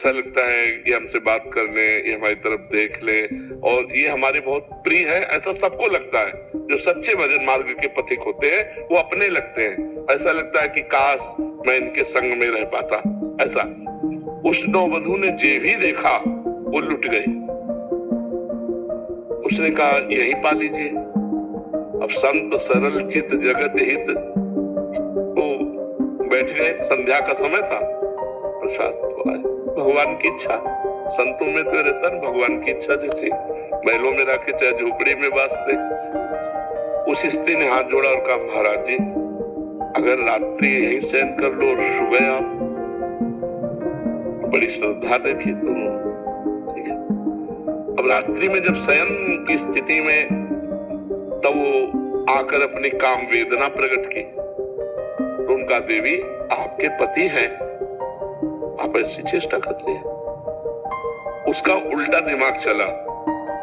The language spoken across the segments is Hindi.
ऐसा लगता है कि हमसे बात कर ले, ये हमारी तरफ देख ले और ये हमारे बहुत प्रिय है, ऐसा सबको लगता है। जो सच्चे भजन मार्ग के पथिक होते हैं वो अपने लगते हैं। ऐसा लगता है कि काश मैं इनके संग में रह पाता। ऐसा उस नौवधु ने जे भी देखा वो लुट गई। उसने कहा यही पा लीजिए। अब संत सरल चित जगत हित, वो बैठ गए। संध्या का समय था, प्रसाद तो आए। भगवान की इच्छा, संतों में तो रहता है भगवान की इच्छा, जैसे महलों में रखे चाहे झोपड़ी में बासते। उस स्त्री ने हाथ जोड़ा और कहा महाराज जी अगर रात्रि यहीं शयन कर लो और सुबह आप, बड़ी श्रद्धा देखी तुम। ठीक है, अब रात्रि में जब शयन की स्थिति में तब वो आकर अपनी काम वेदना प्रकट की तो उनका देवी आपके पति हैं, आप ऐसी चेष्टा करते हैं। उसका उल्टा दिमाग चला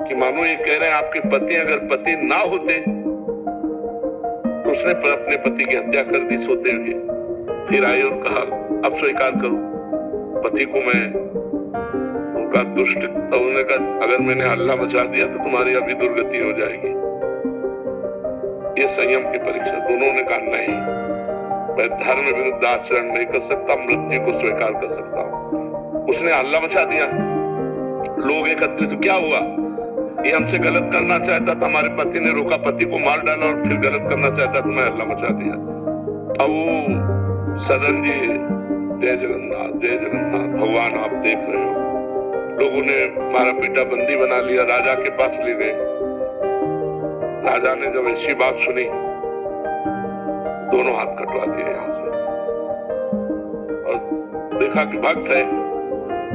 कि मानो ये कह रहे हैं आपके पति, अगर पति ना होते तो उसने अपने पति की हत्या कर दी सोते हुए। फिर आई और कहा अब स्वीकार करो पति को मैं उनका दुष्ट। तो उन्होंने कहा अगर मैंने हल्ला मचा दिया तो तुम्हारी अभी दुर्गति हो जाएगी। ये संयम की परीक्षा। दोनों ने कहा नहीं, मैं धर्म विरुद्ध आचरण नहीं कर सकता, मृत्यु को स्वीकार कर सकता हूं। उसने हल्ला मचा दिया, लोग एकत्रित। क्या हुआ? ये हमसे गलत करना चाहता था, हमारे पति ने रोका, पति को मार डाला और फिर गलत करना चाहता तो मैं हल्ला मचा दिया। अब वो सदन जी जय जगन्नाथ जय जगन्नाथ, भगवान आप देख रहे हो। लोगों ने मारा पीटा बंदी बना लिया, राजा के पास ले गए। राजा ने जब ऐसी बात सुनी दोनों हाथ कटवा दिए यहां से और देखा कि भक्त है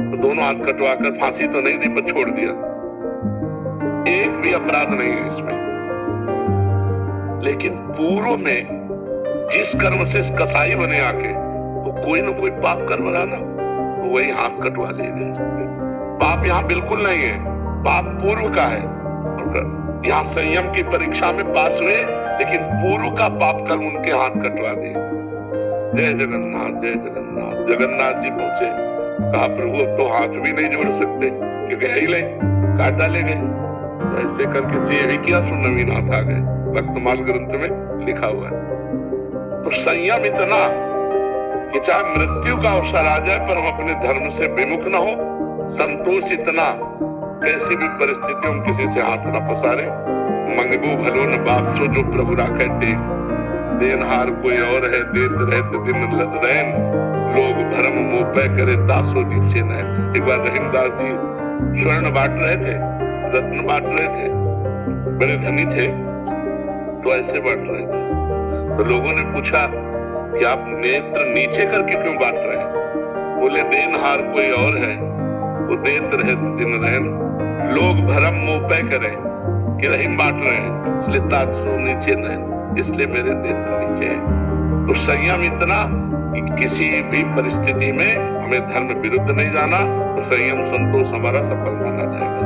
तो दोनों हाथ कटवाकर फांसी तो नहीं दी पर छोड़ दिया। एक भी अपराध नहीं है इसमें। लेकिन पूर्व में जिस कर्म से कसाई बने आके तो कोई ना कोई पाप कर्म रहा ना, तो वही हाथ कटवा ले गए। पाप यहाँ बिल्कुल नहीं है, पाप पूर्व का है। यहाँ संयम की परीक्षा में पास हुए लेकिन पूर्व का पाप कर्म उनके हाथ कटवा दिए। जय जगन्नाथ जय जगन्नाथ। जगन्नाथ जी पहुंचे, कहा प्रभु अब तो हाथ भी नहीं जोड़ सकते क्योंकि है ही नहीं, काट डाले गए। तो ऐसे करके जे भी किया सो नवीनाथ आ गए, भक्तमाल ग्रंथ में लिखा हुआ है। तो संयम इतना कि चाहे मृत्यु का अवसर आ जाए पर हम अपने धर्म से विमुख न हो। संतोष इतना कैसी भी परिस्थितियों में किसी से हाथ न पसारे। मंगबो भलो न बाप सो जो प्रभु राखे टेक, देनहार कोई और है देत रहते दिन रैन, लोग भरम मोह पे करे दासो नीचे नैन। एक बार रहीमदास जी स्वर्ण बांट रहे थे, रत्न बांट रहे थे, बड़े धनी थे, तो ऐसे बांट रहे थे। तो लोगों ने पूछा कि आप नेत्र नीचे करके क्यों बांट रहे हैं? बोले देनहार कोई और है, वो देत रहे दिन रहन, लोग भरम मोह पे करे कि रहीम बांट रहे हैं, इसलिए ताजो नीचे नहीं, इसलिए मेरे नेत्र नीचे है। तो संयम इतना कि किसी भी परिस्थिति में हमें धर्म विरुद्ध नहीं जाना, तो संयम संतोष हमारा सफल माना जाएगा।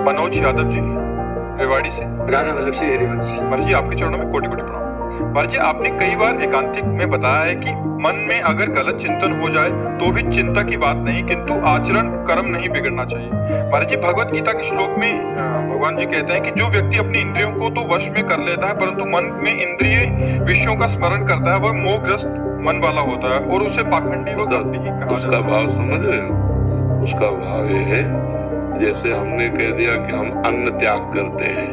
मनोज यादव जी रेवाड़ी से। राधा वल्लभ सिंह हरिवंश। महाराज जी आपके चरणों में कोटि कोटि प्रणाम। महाराज जी आपने कई बार एकांतिक में बताया है कि मन में अगर गलत चिंतन हो जाए तो भी चिंता की बात नहीं, किंतु आचरण कर्म नहीं बिगड़ना चाहिए। महाराज जी भगवत गीता के श्लोक में भगवान जी कहते हैं कि जो व्यक्ति अपनी इंद्रियों को तो वश में कर लेता है परंतु मन में इंद्रिय विषयों का स्मरण करता है वह मोहग्रस्त मन वाला होता है और उसे पाखंडी व गलती ही कहा। उसका भाव समझ रहे हो? उसका भाव ये है जैसे हमने कह दिया कि हम अन्न त्याग करते हैं,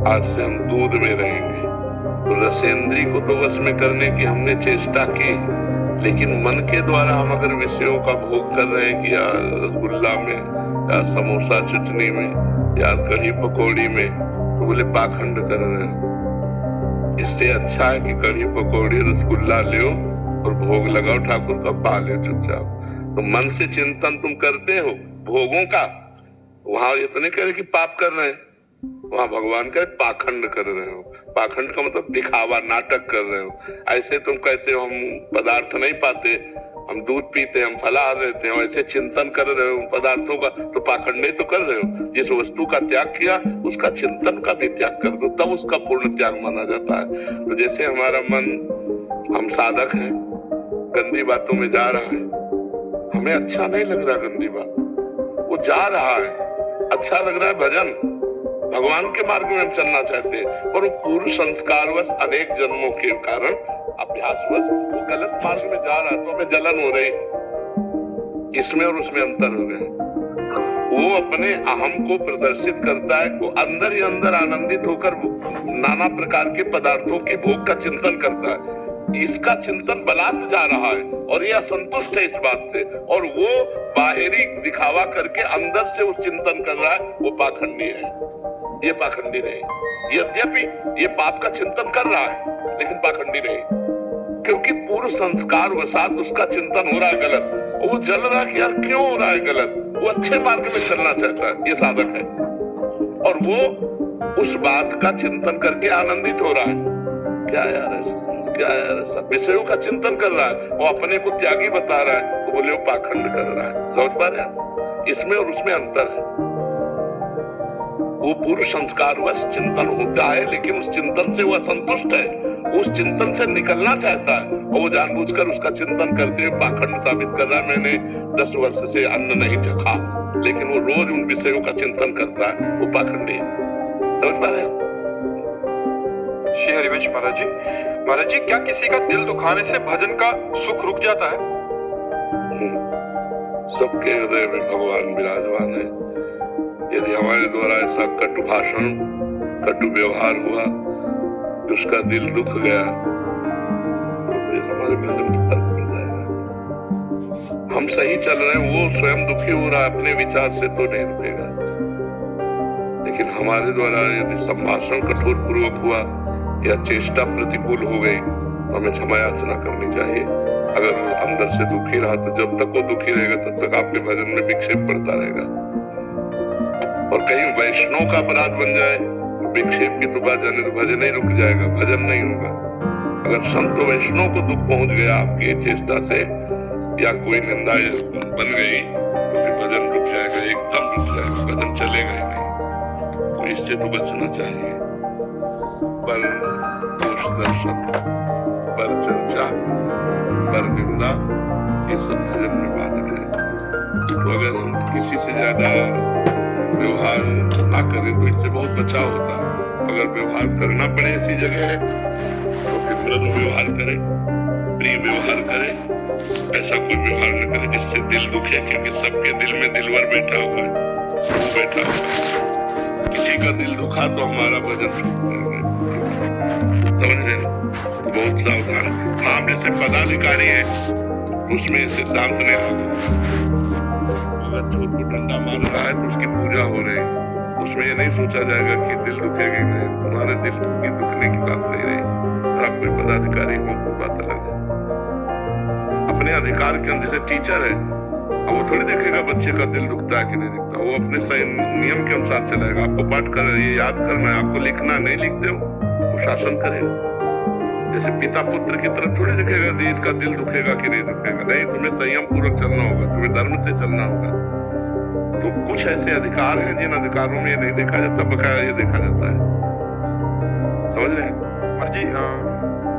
आज से हम दूध में रहेंगे, तो रसेंद्री को तो वश में करने की हमने चेष्टा की, लेकिन मन के द्वारा हम अगर विषयों का भोग कर रहे हैं कि या रसगुल्ला में या समोसा चटनी में या कढ़ी पकौड़ी में, तो बोले पाखंड कर रहे हो। इससे अच्छा है कि कढ़ी पकौड़ी रसगुल्ला लो और भोग लगाओ, ठाकुर का पा लो चुपचाप। तो मन से चिंतन तुम करते हो भोगों का, वहां ये तो नहीं कह रहे कि पाप कर रहे हैं, वहां भगवान का पाखंड कर रहे हो। पाखंड का मतलब दिखावा, नाटक कर रहे हो। ऐसे तुम कहते हो हम पदार्थ नहीं पाते, हम दूध पीते, हम फलाहार रहते हैं, ऐसे चिंतन कर रहे हो पदार्थों का, तो पाखंड नहीं तो कर रहे हो। जिस वस्तु का त्याग किया उसका चिंतन का भी त्याग कर दो, तब उसका पूर्ण त्याग माना जाता है। तो जैसे हमारा मन, हम साधक हैं, गंदी बातों में जा रहा है, हमें अच्छा नहीं लग रहा गंदी बात, वो जा रहा है, अच्छा लग रहा है भजन, भगवान के मार्ग में हम चलना चाहते हैं, पर वो पूर्व संस्कारवश अनेक जन्मों के कारण अभ्यासवश वो गलत मार्ग में जा रहा है, तो हमें जलन हो रही। इसमें और उसमें अंतर हो गया। वो अपने अहम को प्रदर्शित करता है, वो अंदर ही अंदर आनंदित होकर नाना प्रकार के पदार्थों के भोग का चिंतन करता है। इसका चिंतन बलात् जा रहा है और ये असंतुष्ट है इस बात से, और वो बाहरी दिखावा करके अंदर से उस चिंतन कर रहा है, वो पाखंडी है। ये पाखंडी नहीं, यद्यपि ये पाप का चिंतन कर रहा है लेकिन पाखंडी नहीं, क्योंकि पूर्व संस्कार वसात उसका चिंतन हो रहा है गलत। वो जल रहा है कि यार क्यों हो रहा है गलत, वो अच्छे मार्ग में चलना चाहता है, ये साधक है, और वो उस बात का चिंतन करके आनंदित हो रहा है। क्या यार ऐसा विषयों का चिंतन कर रहा है, वो अपने को त्यागी बता रहा है, तो बोले वो पाखंड कर रहा है। समझ पा रहे हैं? इसमें और उसमें अंतर है। वो पूर्व संस्कारवश चिंतन होता है, लेकिन उस चिंतन से वो असंतुष्ट है, उस चिंतन से निकलना चाहता है, और वो जानबूझकर उसका चिंतन करते हुए पाखंड साबित कर रहा है। मैंने 10 वर्ष से अन्न नहीं चखा, लेकिन वो रोज उन विषयों का चिंतन करता है, वो पाखंडी है। समझ पा रहे हैं? श्री हरिवंश महाराज जी, क्या किसी का दिल दुखाने से भजन का सुख रुक जाता है? सबके हृदय में भगवान विराजमान है। यदि हमारे द्वारा ऐसा कटु भाषण, कटु व्यवहार हुआ कि उसका दिल दुख गया, तो फिर हमारे भजन पर फर्क पड़ जाएगा। हम सही चल रहे हैं, वो स्वयं दुखी हो रहा है अपने विचार से, तो नहीं रुकेगा। लेकिन हमारे द्वारा यदि संभाषण कठोर पूर्वक हुआ या चेष्टा प्रतिकूल हो गई, तो हमें क्षमा याचना करनी चाहिए। अगर वो अंदर से दुखी रहा, तो जब तक वो दुखी रहेगा तब तक आपके भजन में विक्षेप पड़ता रहेगा। और कहीं वैष्णव का अपराध बन जाए तो विक्षेप की तो बात जाने, तो भजन ही रुक जाएगा, भजन नहीं होगा। अगर संत वैष्णव को दुख पहुंच गया आपकी चेष्टा से, या कोई निंदा बन गई, तो फिर भजन रुक जाएगा, एकदम रुक जाएगा, भजन चलेगा ही नहीं। तो इससे तो बचना चाहिए। पर दोष दर्शन, पर चर्चा, पर निंदा, ये सब भजन में बाधक है। तो अगर हम किसी से ज्यादा व्यवहार ना करें तो इससे बहुत बचाव होता है। अगर व्यवहार करना पड़े ऐसी जगह है तो फिर मृदु व्यवहार करें, प्रिय व्यवहार करें, ऐसा कोई व्यवहार न करें जिससे दिल दुखे, क्योंकि सबके दिल में दिलवर बैठा हुआ है, वो बैठा हुआ है। किसी का दिल दुखा तो हमारा भजन छूट जाएगा। समझ रहे हैं? तो बहुत सावधान। हाँ, जैसे पदाधिकारी है उसमें सिद्धांत नहीं लागू। अगर चोर को डंडा मार रहा है तो उसकी पूजा हो रही, उसमें ये नहीं सोचा जाएगा कि दिल दुखेगी नहीं, तुम्हारे दिल की दुखने की बात नहीं रही। और आप कोई पदाधिकारी हो तो बात अलग है। अपने अधिकार के अंदर, जैसे टीचर है, अब वो थोड़ी देखेगा बच्चे का दिल दुखता है कि नहीं दुखता, वो अपने सही नियम के अनुसार चलेगा। आपको पाठ कर, ये याद करना है, आपको लिखना नहीं, लिख दो, वो शासन करेगा। जैसे पिता पुत्र की तरफ थोड़ी देखेगा इसका दिल दुखेगा कि नहीं दुखेगा, नहीं, तुम्हें संयम पूर्वक चलना होगा, तुम्हें धर्म से चलना होगा। तो कुछ ऐसे अधिकार हैं जिन अधिकारों में ये नहीं देखा जाता, बकाया ये देखा जाता है। समझ रहे हैं? जी,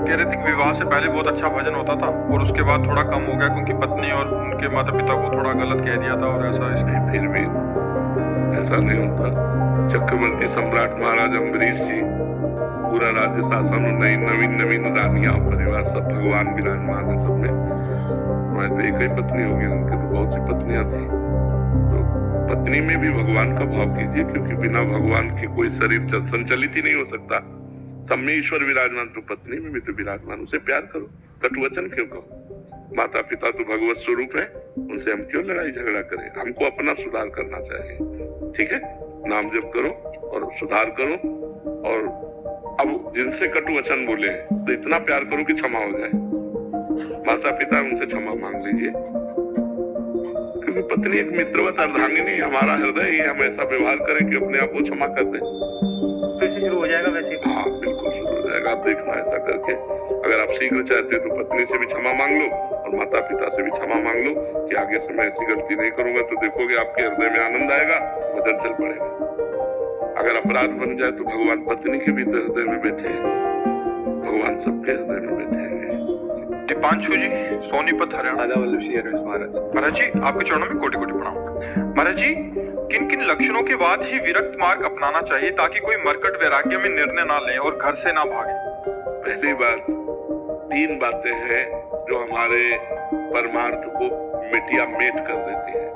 कह रहे थे कि विवाह से पहले बहुत अच्छा भजन होता था और उसके बाद थोड़ा कम हो गया क्योंकि पत्नी और उनके माता पिता को थोड़ा गलत कह दिया था, और ऐसा इसलिए। फिर भी ऐसा नहीं होता। चक्रवर्ती सम्राट महाराज अम्बरीश जी, पूरा राज्य शासन, नवीन रानियां, परिवार, सब भगवान विराजमान है सब में। मैं तो एक ही पत्नी होगी, उनके तो बहुत सी पत्नियां थी। तो पत्नी में भी भगवान का भाव कीजिए, क्योंकि बिना भगवान के कोई शरीर संचलित ही नहीं हो सकता। सब में ईश्वर विराजमान, तो पत्नी में भी तो विराजमान, उसे प्यार करो, कटुवचन क्यों कहो? माता पिता तो भगवत स्वरूप है, उनसे हम क्यों लड़ाई झगड़ा करें? हमको अपना सुधार करना चाहिए। ठीक है, नाम जप करो और सुधार करो। और अब जिनसे कटु वचन बोले तो इतना प्यार करो कि क्षमा हो जाए। माता पिता, उनसे क्षमा मांग लीजिए, क्योंकि पत्नी एक मित्रवत अर्धांगिनी, हमारा हृदय ही हम ऐसा व्यवहार करें कि अपने आप को क्षमा कर दे, फिर से शुरू हो जाएगा वैसे। हाँ, बिल्कुल शुरू हो जाएगा। आप देखना ऐसा करके, अगर आप शीघ्र चाहते हो तो पत्नी से भी क्षमा मांग लो और माता पिता से भी क्षमा मांग लो कि आगे से मैं ऐसी गलती नहीं करूंगा। तो देखोगे आपके हृदय में आनंद आएगा, भजन चल पड़ेगा। अगर अपराध बन जाए तो भगवान पत्नी के भी हृदय में बैठे हैं, भगवान सबके हृदय में बैठे हैं। दीपांशु जी, सोनीपत, हरियाणा। राधा वल्लभ श्री हरिवंश महाराज। महाराज जी, आपके चरणों में कोटि कोटि प्रणाम। महाराज जी, किन किन लक्षणों के बाद ही विरक्त मार्ग अपनाना चाहिए ताकि कोई मरकट वैराग्य में निर्णय ना ले और घर से ना भागे? पहली बात, 3 बातें हैं जो हमारे परमार्थ को मिटिया मेट कर देती है।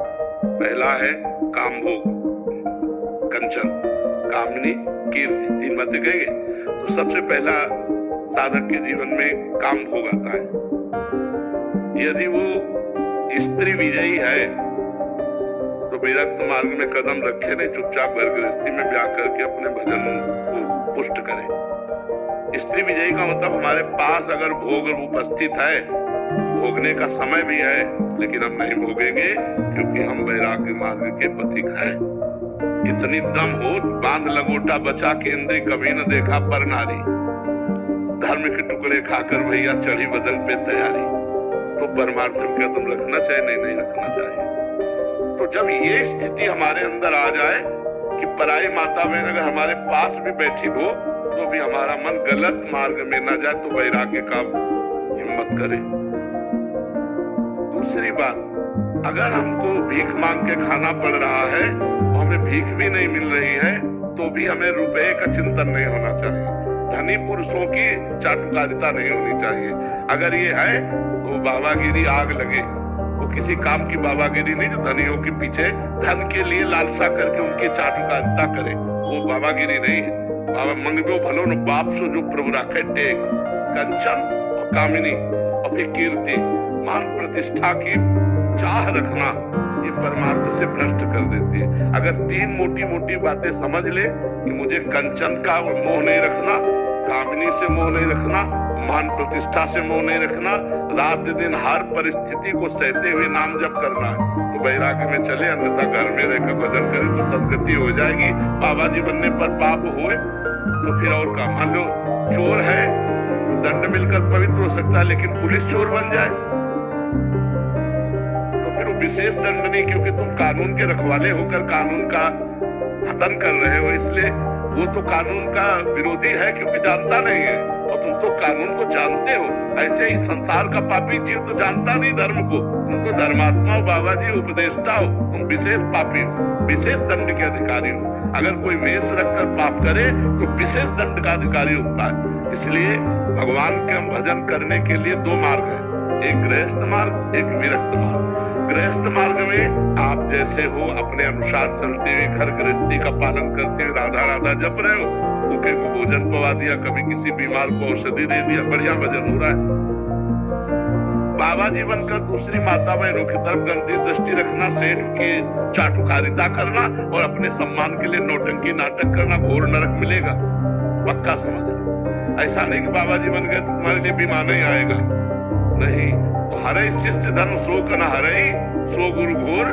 पहला है कामभोग, कंचन, कामनी, कीर्ति, 3 बातें कहेंगे तो सबसे पहला साधक के जीवन में काम भोग आता है। यदि वो स्त्री विजयी है तो विरक्त मार्ग में कदम रखे नहीं, चुपचाप घर गृहस्थी में ब्याह करके अपने भजन को पुष्ट करे। स्त्री विजयी का मतलब हमारे पास अगर भोग उपस्थित है, भोगने का समय भी है, लेकिन हम नहीं भोगेंगे क्योंकि हम वैराग्य मार्ग के पथिक हैं। इतनी दम हो, बांध लगोटा बचा केंद्री कभी न देखा पर नारी, धर्म के टुकड़े खाकर भैया चढ़ी बदल पे तैयारी। तो परमार्थ में कदम रखना चाहिए, नहीं रखना चाहिए। तो जब ये स्थिति हमारे अंदर आ जाए कि पराई माता बहन अगर हमारे पास भी बैठी हो तो भी हमारा मन गलत मार्ग में ना जाए, तो वैराग्य का हिम्मत करे। दूसरी बात, अगर हमको भीख मांग के खाना पड़ रहा है और हमें भीख भी नहीं मिल रही है तो भी हमें रुपए का चिंतन नहीं होना चाहिए, धनी पुरुषों की चाटुकारिता नहीं होनी चाहिए। अगर ये है तो बाबागिरी आग लगे, वो किसी काम की बाबागिरी नहीं जो धनियों के पीछे धन के लिए लालसा करके उनकी चाटुकारिता करे, वो बाबागिरी नहीं है। बाबा मंगो भलो न बाप सो जो प्रभु राखे टेक, कंचन और कामिनी और फिर कीर्ति, मान प्रतिष्ठा की चाह रखना, ये परमार्थ से भ्रष्ट कर देती है। अगर 3 मोटी मोटी बातें समझ ले कि मुझे कंचन का मोह नहीं रखना, कामिनी से मोह नहीं रखना, मान प्रतिष्ठा से मोह नहीं रखना, रात दिन हर परिस्थिति को सहते हुए नाम जप करना है, तो वैराग्य में चले। अन्यथा घर में रहकर भजन करे तो सदगति हो जाएगी। बाबा जी बनने पर पाप हुए तो फिर और का, मान लो चोर है, दंड मिलकर पवित्र हो सकता है, लेकिन पुलिस चोर बन जाए तो फिर वो विशेष दंड नहीं, क्योंकि तुम कानून के रखवाले होकर कानून का हनन कर रहे हो, इसलिए वो तो कानून का विरोधी है क्योंकि जानता नहीं है, और तुम तो कानून को जानते हो। ऐसे ही संसार का पापी जीव तो जानता नहीं धर्म को, तुम तो धर्मात्मा हो, बाबा जी उपदेष्टा हो, तुम विशेष पापी हो, विशेष दंड के अधिकारी हो। अगर कोई वेश रखकर पाप करे तो विशेष दंड का अधिकारी होता है। इसलिए भगवान के हम भजन करने के लिए 2 मार्ग है, एक गृहस्थ मार्ग, एक विरक्त मार्ग। गृहस्थ मार्ग में आप जैसे हो अपने अनुसार चलते हुए घर गृहस्थी का पालन करते हुए राधा राधा जप रहे हो, भूखे को भोजन पवा दिया, कभी किसी बीमार को औषधि दे दिया, बढ़िया भजन हो रहा है। बाबा जी बनकर दूसरी माता बहनों की तरफ गंदी दृष्टि रखना, सेठ की चाटुकारिता करना और अपने सम्मान के लिए नौटंकी नाटक करना, घोर नरक मिलेगा, पक्का समझ लो। ऐसा नहीं कि बाबा जी बन गए तो तुम्हारे लिए बीमा नहीं आएगा, नहीं। तो हरे शिष्य धन शोक न हरे, सो गुरु घोर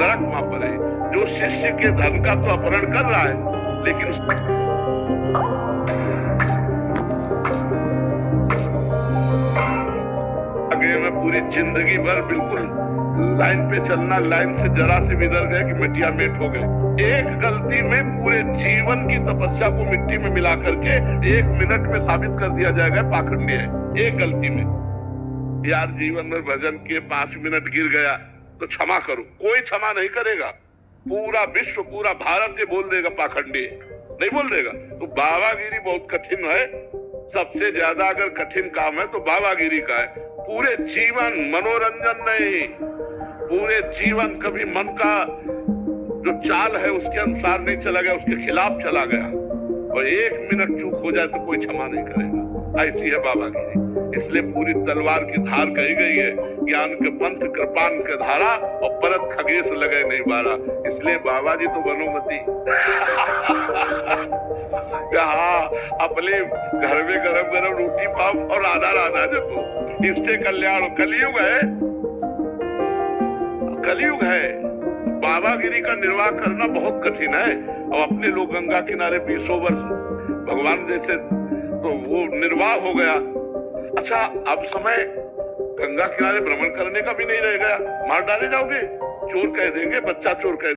नरक वहां पर है। जो शिष्य के धन का तो अपहरण कर रहा है, लेकिन में पूरी जिंदगी भर बिल्कुल लाइन पे चलना, लाइन से जरा से बिदर गए कि मिट्टिया मेट हो गए। एक गलती में पूरे जीवन की तपस्या को मिट्टी में मिला करके 1 मिनट में साबित कर दिया जाएगा पाखंडी है। एक गलती में यार जीवन में भजन किए 5 मिनट गिर गया तो क्षमा करो, कोई क्षमा नहीं करेगा। पूरा विश्व, पूरा भारत ये बोल देगा पाखंडी, नहीं बोल देगा। तो बाबागिरी बहुत कठिन है, सबसे ज्यादा अगर कठिन काम है तो बाबागिरी का है। पूरे जीवन मनोरंजन नहीं, पूरे जीवन कभी मन का जो चाल है उसके अनुसार नहीं चला गया, उसके खिलाफ चला गया, और 1 मिनट चूक हो जाए तो कोई क्षमा नहीं करेगा। ऐसी है बाबागिरी। इसलिए पूरी तलवार की धार कही गई है, ज्ञान के पंथ कृपान के धारा, और परत खगेश लगे नहीं बारा। इसलिए बाबा जी तो बनोमती हाँ, अपने घर में गरम गरम रोटी पाओ और राधा राधा जपो, इससे कल्याण। कलयुग है, कलयुग है। बाबागिरी का निर्वाह करना बहुत कठिन है, और अपने लोग गंगा किनारे 20 वर्ष भगवान जैसे, तो वो निर्वाह हो गया। अच्छा, अब समय गंगा किनारे भ्रमण करने का भी नहीं रह गया, मार डाले जाओगे, चोर कह देंगे, बच्चा चोर कह